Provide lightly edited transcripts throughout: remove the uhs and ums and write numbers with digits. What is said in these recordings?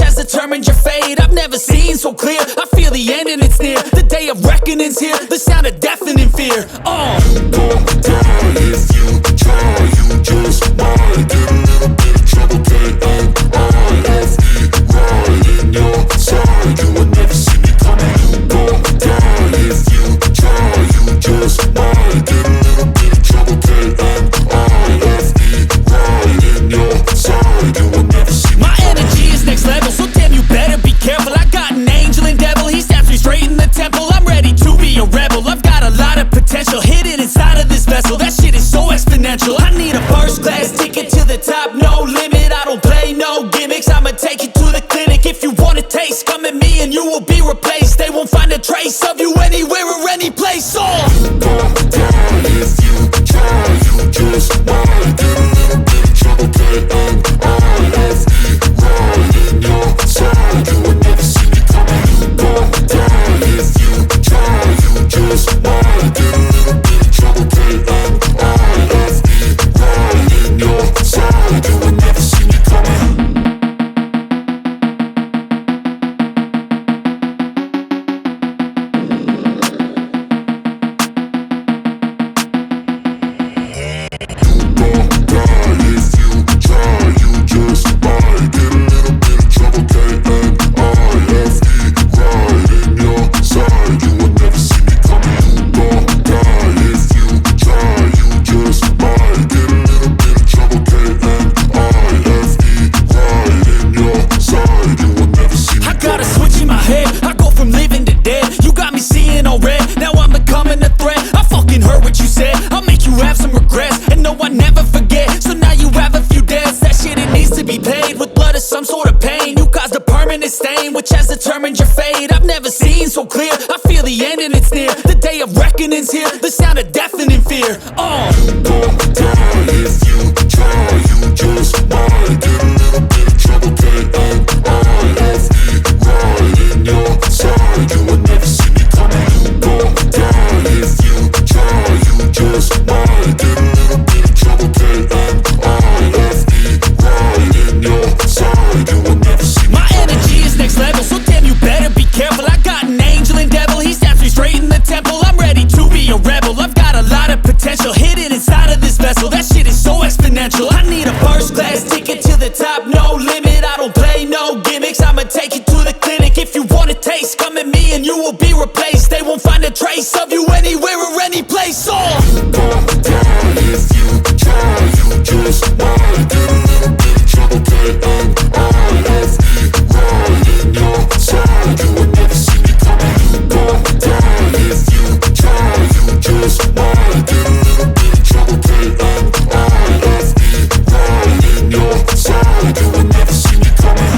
has determined your fate. I've never seen so clear, I feel the end and it's near. The day of reckoning's here, the sound of deafening fear. Don't die if you try, you just might get a little bit of trouble. KNIFTY right in your side, you will never see me coming. Don't die if you try, you just might get a little bit of trouble. KNIFTY right in your side, you will never see me. My energy is next level, so damn you better be careful. I got an angel and devil, he stabs me straight in the temple. I'm ready to be a rebel, I've got a lot of potential hidden inside of this vessel. That shit is so exponential. I need a first class ticket to the top, no limit. I don't play no gimmicks, I'ma take you to the clinic. If you want a taste, come at me and you will be replaced. They won't find a trace of you anywhere or any place. Don't die if you try, you just might get a little bit of trouble. KNIFTY right in your side, you will never see me coming. Don't die if you try, you just might get a little bit of trouble. KNIFTY right in your side, you will never see me coming. Some sort of pain, you caused a permanent stain, which has determined your fate. I've never seen so clear, I feel the end and it's near. The day of reckoning's here, the sound of deafening fear. Don't die if you try, you just might get a little bit of trouble. KNIFTY right in your side, you will never see me coming. Don't die if you try, you just might get a little bit of trouble. KNIFTY right in your side, you will never see me. My energy is next level, so damn you better be careful. I got an angel and devil, he stabs me straight in the temple. I'm ready to be a rebel, I've got a lot of potential hidden inside of this vessel. That shit is so exponential. I need a first class ticket to the top, no limit. I don't play no gimmicks, I'ma take you to the clinic. If you want a taste, come at me and you will be replaced. They won't find a trace of you anywhere or any place. Don't die if you try, you just might get a little bit of trouble. KNIFTY right in your side, you will never see me coming. Don't die if you try, you just might get a little bit of trouble. KNIFTY right in your side, you will never see me coming.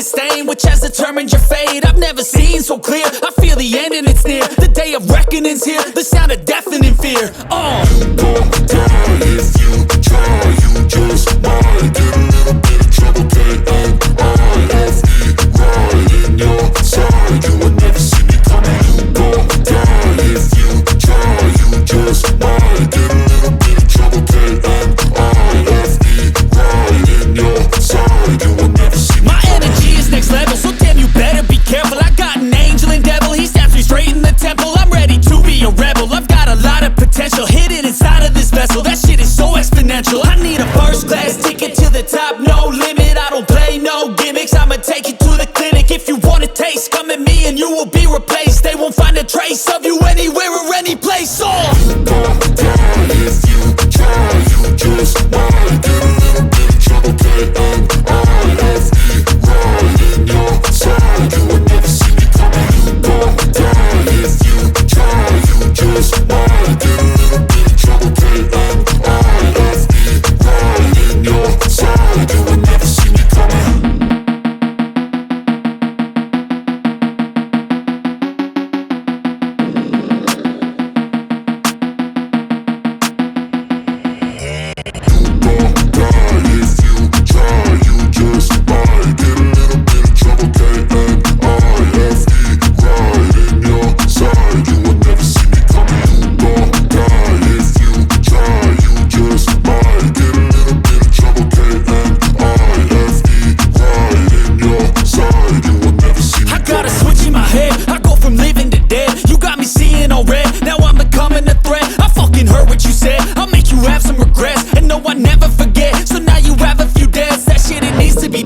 Stain, which has determined your fate. I've never seen so clear, I feel the end and it's near. The day of reckoning's here, the sound of deafening fear. Don't die if you try, you just might get a little bit of trouble. KNIFTY right in your side, you will never see me coming. Don't die if you try, you just might get a little bit of trouble. KNIFTY right in your side, you will never see me. My energy is next level, so damn you better be careful. I got an angel and devil, he stabs me straight in the temple. I'm ready to be a rebel, I've got a lot of potential hidden inside of this vessel. That shit is so exponential. I need a first class ticket to the top, no limit. I don't play no gimmicks, I'ma take you to the clinic. If you want a taste, come at me and you will be replaced. They won't find a trace of you anywhere or any place. Don't die if you try, you just might get a little bit of trouble. KNIFTY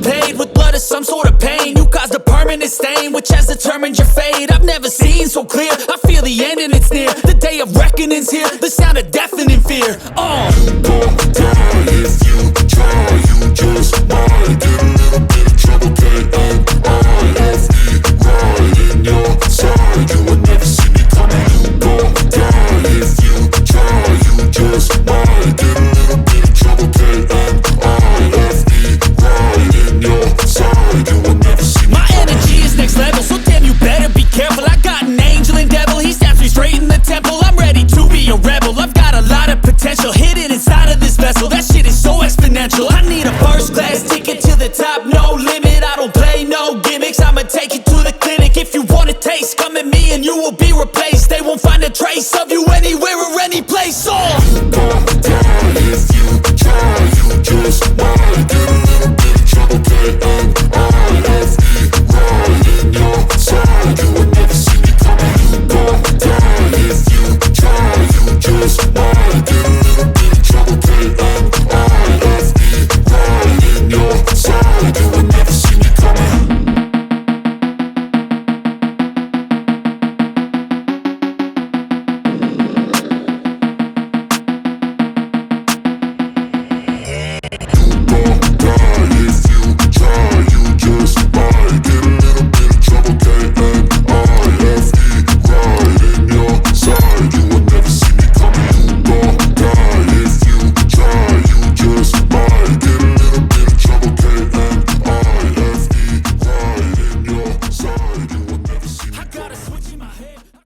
paid with blood or some sort of pain. You caused a permanent stain which has determined your fate. I've never seen so clear, I feel the end and it's near. The day of reckoning's here, the sound of deafening fear. You gon' die if you try, you just might get a little bit of trouble, K-N-I-F-T, right in your side, you would never see me coming. You gon' die if you try, you just might get a little bit of trouble, K-N-I-F-T, right in your side, you